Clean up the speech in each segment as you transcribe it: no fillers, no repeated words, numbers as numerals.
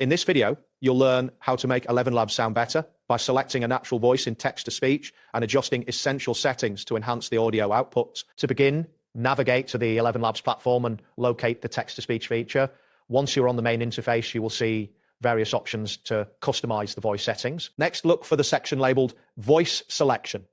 In this video, you'll learn how to make ElevenLabs sound better by selecting a natural voice in text-to-speech and adjusting essential settings to enhance the audio output. To begin, navigate to the ElevenLabs platform and locate the text-to-speech feature. Once you're on the main interface, you will see various options to customize the voice settings. Next, look for the section labeled Voice Selection.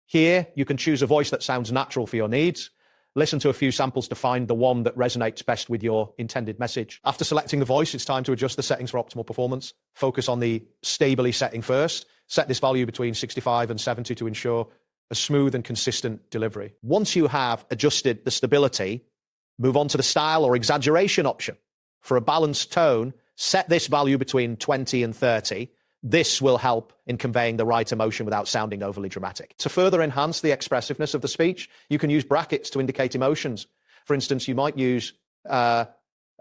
Here, you can choose a voice that sounds natural for your needs. Listen to a few samples to find the one that resonates best with your intended message. After selecting the voice, it's time to adjust the settings for optimal performance. Focus on the stably setting first. Set this value between 65 and 70 to ensure a smooth and consistent delivery. Once you have adjusted the stability, move on to the style or exaggeration option. For a balanced tone, set this value between 20 and 30. This will help in conveying the right emotion without sounding overly dramatic. To further enhance the expressiveness of the speech, you can use brackets to indicate emotions. For instance, you might use rear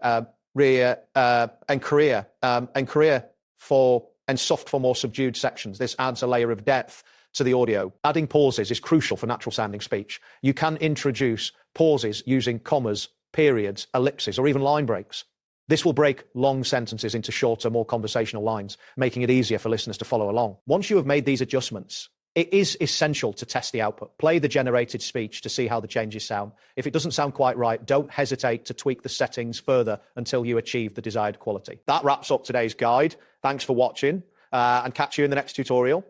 and career and soft for more subdued sections. This adds a layer of depth to the audio. Adding pauses is crucial for natural sounding speech. You can introduce pauses using commas, periods, ellipses, or even line breaks. This will break long sentences into shorter, more conversational lines, making it easier for listeners to follow along. Once you have made these adjustments, it is essential to test the output. Play the generated speech to see how the changes sound. If it doesn't sound quite right, don't hesitate to tweak the settings further until you achieve the desired quality. That wraps up today's guide. Thanks for watching, and catch you in the next tutorial.